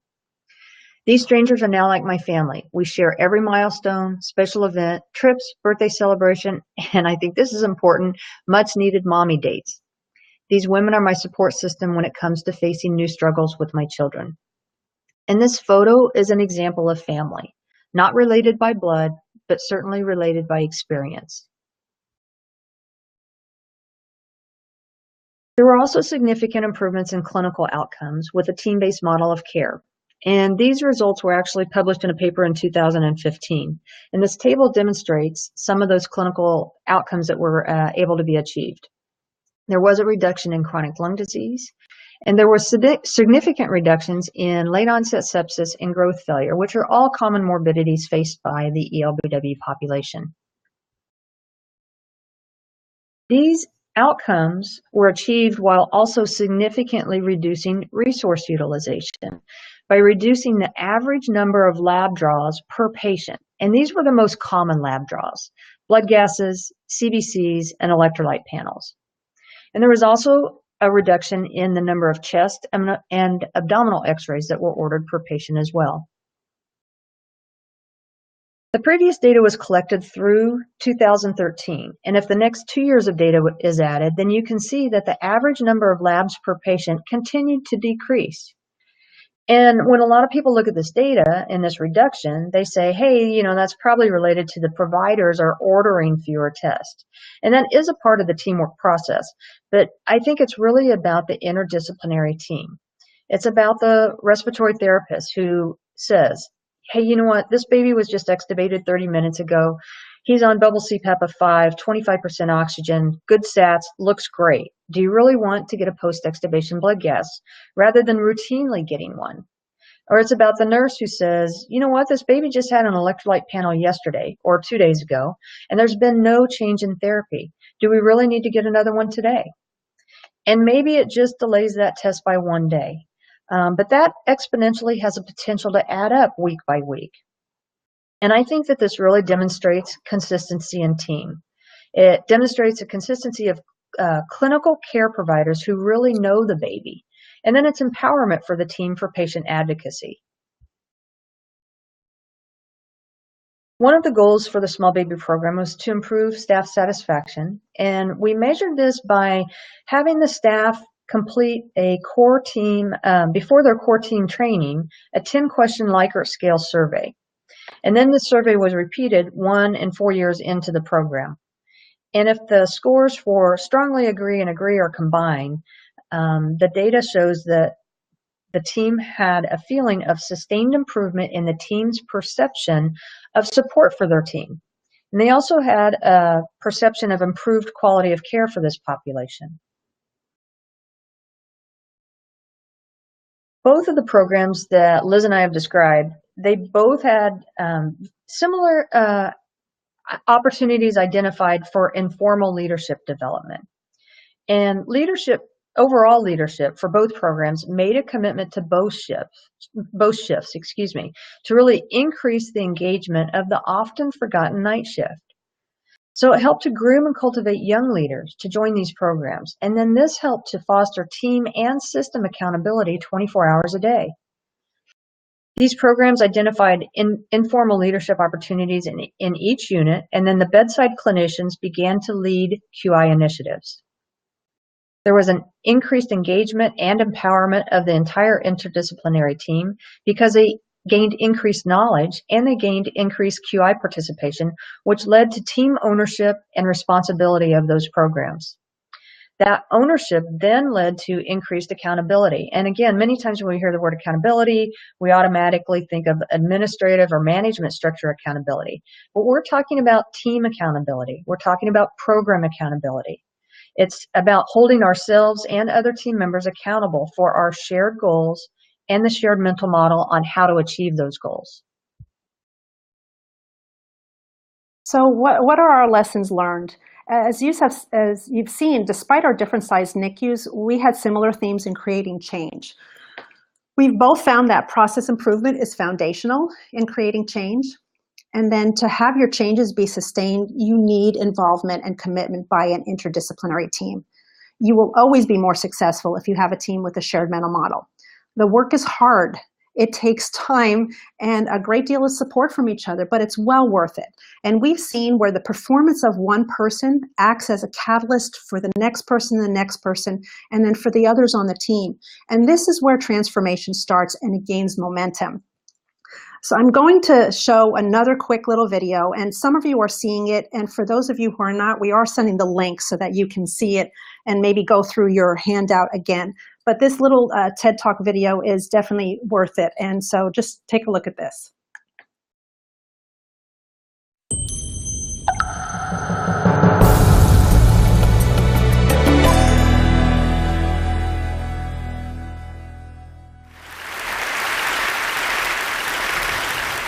These strangers are now like my family. We share every milestone, special event, trips, birthday celebration, and I think this is important, much needed mommy dates. These women are my support system when it comes to facing new struggles with my children. And this photo is an example of family, not related by blood, but certainly related by experience. There were also significant improvements in clinical outcomes with a team-based model of care. And these results were actually published in a paper in 2015. And this table demonstrates some of those clinical outcomes that were able to be achieved. There was a reduction in chronic lung disease, and there were significant reductions in late onset sepsis and growth failure, which are all common morbidities faced by the ELBW population. These outcomes were achieved while also significantly reducing resource utilization by reducing the average number of lab draws per patient. And these were the most common lab draws: blood gases, CBCs, and electrolyte panels. And there was also a reduction in the number of chest and abdominal x-rays that were ordered per patient as well. The previous data was collected through 2013, and if the next 2 years of data is added, then you can see that the average number of labs per patient continued to decrease. And when a lot of people look at this data and this reduction, they say, hey, that's probably related to the providers are ordering fewer tests. And that is a part of the teamwork process, but I think it's really about the interdisciplinary team. It's about the respiratory therapist who says, hey, you know what? This baby was just extubated 30 minutes ago. He's on bubble CPAP of 5, 25% oxygen, good stats, looks great. Do you really want to get a post-extubation blood gas rather than routinely getting one? Or it's about the nurse who says, you know what? This baby just had an electrolyte panel yesterday or 2 days ago, and there's been no change in therapy. Do we really need to get another one today? And maybe it just delays that test by 1 day. But that exponentially has a potential to add up week by week. And I think that this really demonstrates consistency in team. It demonstrates a consistency of clinical care providers who really know the baby. And then it's empowerment for the team for patient advocacy. One of the goals for the small baby program was to improve staff satisfaction. And we measured this by having the staff complete a core team, before their core team training, a 10-question Likert scale survey. And then the survey was repeated 1 and 4 years into the program. And if the scores for strongly agree and agree are combined, the data shows that the team had a feeling of sustained improvement in the team's perception of support for their team. And they also had a perception of improved quality of care for this population. Both of the programs that Liz and I have described, they both had similar opportunities identified for informal leadership development. And overall leadership for both programs made a commitment to both shifts, to really increase the engagement of the often forgotten night shift. So it helped to groom and cultivate young leaders to join these programs. And then this helped to foster team and system accountability 24 hours a day. These programs identified informal leadership opportunities in each unit, and then the bedside clinicians began to lead QI initiatives. There was an increased engagement and empowerment of the entire interdisciplinary team because they gained increased knowledge, and they gained increased QI participation, which led to team ownership and responsibility of those programs. That ownership then led to increased accountability. And again, many times when we hear the word accountability, we automatically think of administrative or management structure accountability. But we're talking about team accountability. We're talking about program accountability. It's about holding ourselves and other team members accountable for our shared goals and the shared mental model on how to achieve those goals. So what are our lessons learned? As you've seen, despite our different sized NICUs, we had similar themes in creating change. We've both found that process improvement is foundational in creating change. And then to have your changes be sustained, you need involvement and commitment by an interdisciplinary team. You will always be more successful if you have a team with a shared mental model. The work is hard. It takes time and a great deal of support from each other, but it's well worth it. And we've seen where the performance of one person acts as a catalyst for the next person, and then for the others on the team. And this is where transformation starts and it gains momentum. So I'm going to show another quick little video, and some of you are seeing it, and for those of you who are not, we are sending the link so that you can see it and maybe go through your handout again. But this little TED Talk video is definitely worth it, and so just take a look at this.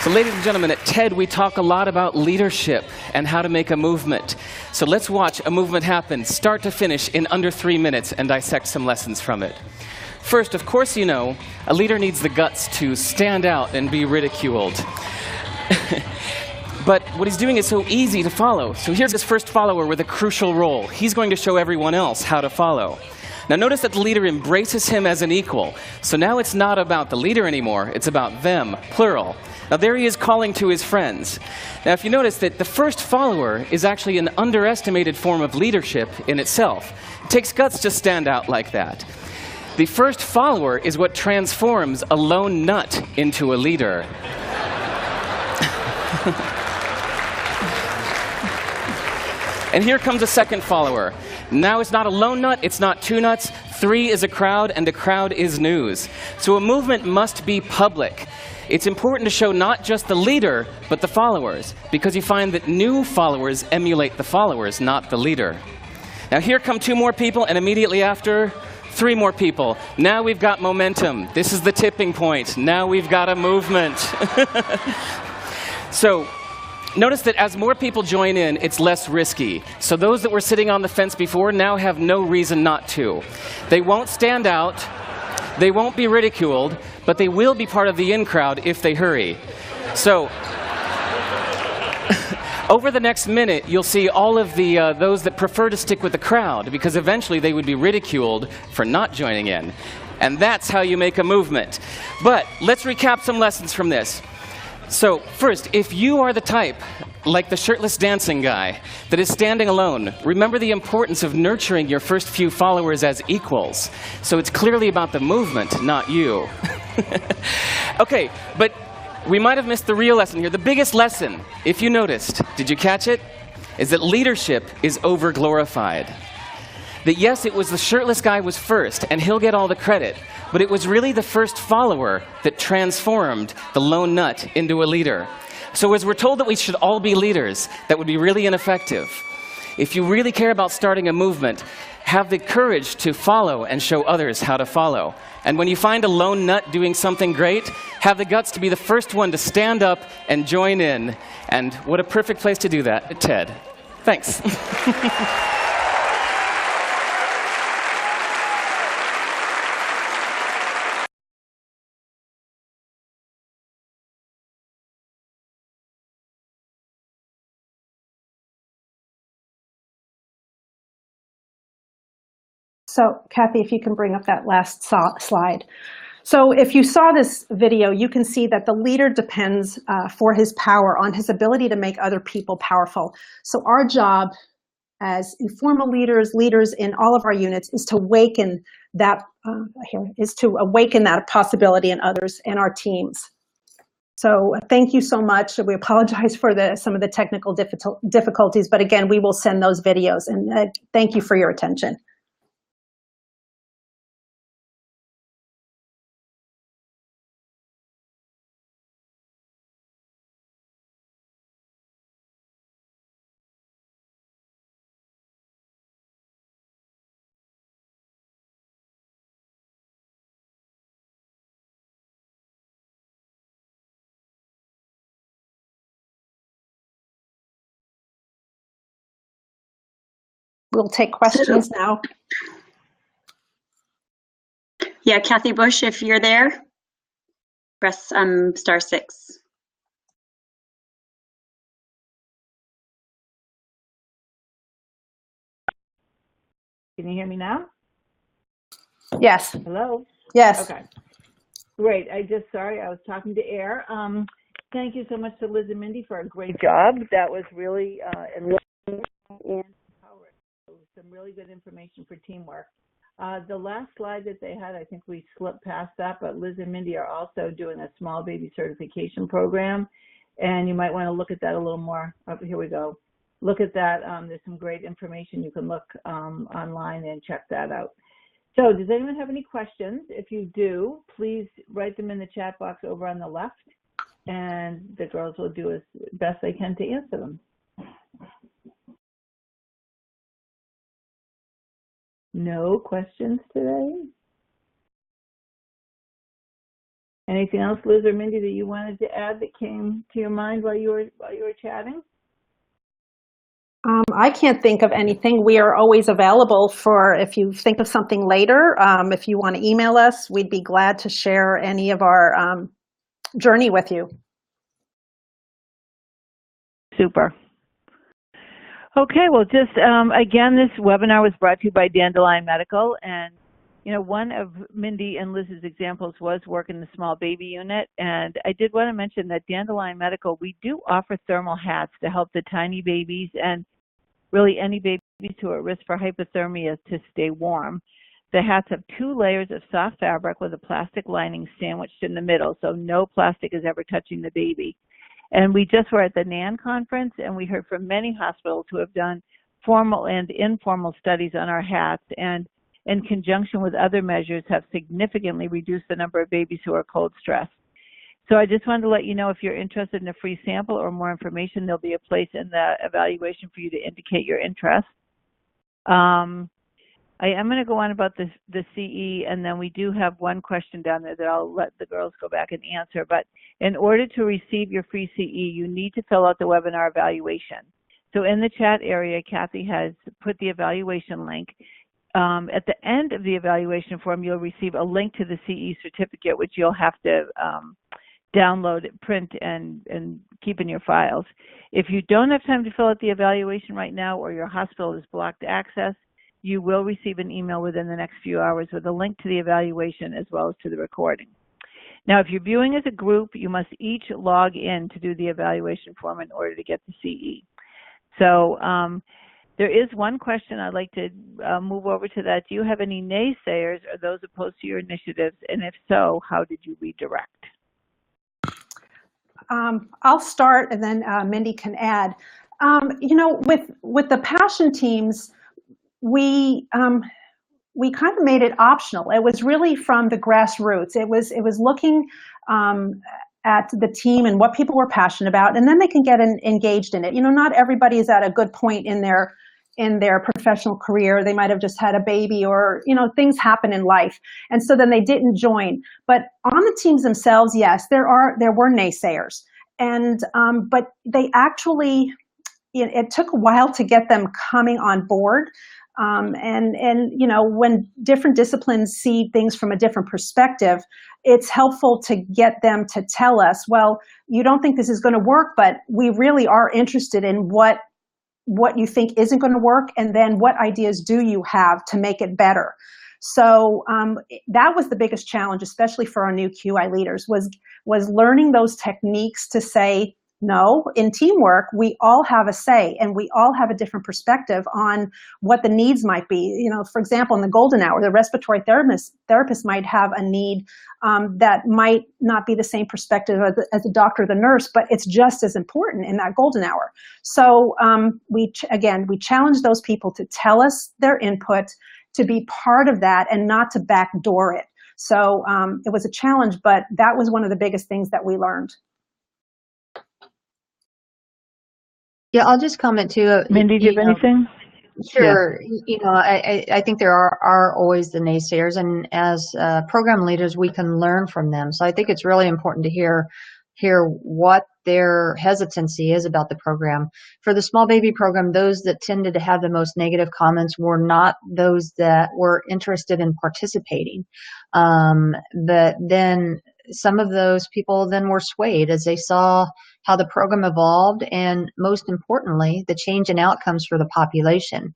So ladies and gentlemen, at TED we talk a lot about leadership and how to make a movement. So let's watch a movement happen, start to finish, in under 3 minutes and dissect some lessons from it. First, of course you know, a leader needs the guts to stand out and be ridiculed. But what he's doing is so easy to follow. So here's this first follower with a crucial role. He's going to show everyone else how to follow. Now notice that the leader embraces him as an equal. So now it's not about the leader anymore, it's about them, plural. Now there he is calling to his friends. Now if you notice that the first follower is actually an underestimated form of leadership in itself. It takes guts to stand out like that. The first follower is what transforms a lone nut into a leader. And here comes a second follower. Now it's not a lone nut, it's not two nuts, 3 is a crowd, and a crowd is news. So a movement must be public. It's important to show not just the leader, but the followers, because you find that new followers emulate the followers, not the leader. Now here come 2 more people, and immediately after, 3 more people. Now we've got momentum. This is the tipping point. Now we've got a movement. So notice that as more people join in, it's less risky. So those that were sitting on the fence before now have no reason not to. They won't stand out. They won't be ridiculed, but they will be part of the in crowd if they hurry. So over the next minute, you'll see all of the those that prefer to stick with the crowd, because eventually they would be ridiculed for not joining in. And that's how you make a movement. But let's recap some lessons from this. So first, if you are the type, like the shirtless dancing guy, that is standing alone, remember the importance of nurturing your first few followers as equals. So it's clearly about the movement, not you. Okay, but we might have missed the real lesson here. The biggest lesson, if you noticed, did you catch it? Is that leadership is over-glorified. That yes, it was the shirtless guy was first, and he'll get all the credit, but it was really the first follower that transformed the lone nut into a leader. So as we're told that we should all be leaders, that would be really ineffective. If you really care about starting a movement, have the courage to follow and show others how to follow. And when you find a lone nut doing something great, have the guts to be the first one to stand up and join in. And what a perfect place to do that, TED. Thanks. So Kathy, if you can bring up that last slide. So if you saw this video, you can see that the leader depends for his power on his ability to make other people powerful. So our job as informal leaders in all of our units is to awaken that possibility in others and our teams. So thank you so much. We apologize for some of the technical difficulties, but again, we will send those videos, and thank you for your attention. We'll take questions now. Yeah, Kathy Bush, if you're there, press *6. Can you hear me now? Yes. Hello? Yes. Okay. Great. Sorry, I was talking to air. Thank you so much to Liz and Mindy for a great job. That was really enlightening and empowering. Some really good information for teamwork. The last slide that they had, I think we slipped past that, but Liz and Mindy are also doing a small baby certification program, and you might want to look at that a little more. Oh, here we go. Look at that. There's some great information. You can look online and check that out. So does anyone have any questions? If you do, please write them in the chat box over on the left, and the girls will do as best they can to answer them. No questions today? Anything else, Liz or Mindy, that you wanted to add that came to your mind while you were chatting? I can't think of anything. We are always available for if you think of something later. If you want to email us, we'd be glad to share any of our journey with you. Super. Okay, well, just again, this webinar was brought to you by DandleLION Medical, and one of Mindy and Liz's examples was work in the small baby unit, and I did want to mention that DandleLION Medical, we do offer thermal hats to help the tiny babies and really any babies who are at risk for hypothermia to stay warm. The hats have 2 layers of soft fabric with a plastic lining sandwiched in the middle, so no plastic is ever touching the baby. And we just were at the NAN conference, and we heard from many hospitals who have done formal and informal studies on our hats, and in conjunction with other measures have significantly reduced the number of babies who are cold stressed. So I just wanted to let you know, if you're interested in a free sample or more information, there'll be a place in the evaluation for you to indicate your interest. I am going to go on about the CE, and then we do have one question down there that I'll let the girls go back and answer. But in order to receive your free CE, you need to fill out the webinar evaluation. So in the chat area, Kathy has put the evaluation link. At the end of the evaluation form, you'll receive a link to the CE certificate, which you'll have to download, print, and keep in your files. If you don't have time to fill out the evaluation right now, or your hospital is blocked access, you will receive an email within the next few hours with a link to the evaluation as well as to the recording. Now, if you're viewing as a group, you must each log in to do the evaluation form in order to get the CE. So there is one question I'd like to move over to that. Do you have any naysayers or those opposed to your initiatives? And if so, how did you redirect? I'll start, and then Mindy can add. With the passion teams, we kind of made it optional. It was really from the grassroots. It was looking at the team and what people were passionate about, and then they can get engaged in it. Not everybody is at a good point in their professional career. They might have just had a baby, or things happen in life, and so then they didn't join. But on the teams themselves, yes, there were naysayers, and but they actually, it took a while to get them coming on board. When different disciplines see things from a different perspective, it's helpful to get them to tell us, well, you don't think this is going to work, but we really are interested in what you think isn't going to work, and then what ideas do you have to make it better. So that was the biggest challenge, especially for our new QI leaders, was learning those techniques to say, No, in teamwork, we all have a say and we all have a different perspective on what the needs might be. You know, for example, in the golden hour, the respiratory therapist might have a need that might not be the same perspective as the doctor or the nurse, but it's just as important in that golden hour. So we challenge those people to tell us their input, to be part of that and not to backdoor it. So it was a challenge, but that was one of the biggest things that we learned. Yeah, I'll just comment too. Mindy, do you have anything? Sure. Yeah. You know, I think there are always the naysayers, and as program leaders, we can learn from them. So I think it's really important to hear what their hesitancy is about the program. For the small baby program, those that tended to have the most negative comments were not those that were interested in participating. But then some of those people then were swayed as they saw how the program evolved, and most importantly, the change in outcomes for the population.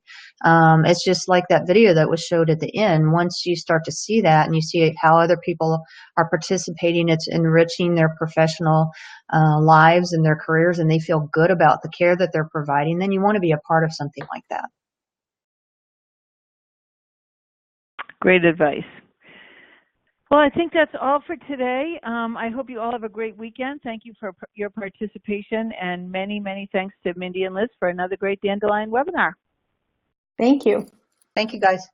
It's just like that video that was showed at the end. Once you start to see that and you see how other people are participating, it's enriching their professional lives and their careers, and they feel good about the care that they're providing, then you want to be a part of something like that. Great advice. Well, I think that's all for today. I hope you all have a great weekend. Thank you for your participation, and many, many thanks to Mindy and Liz for another great Dandelion webinar. Thank you. Thank you, guys.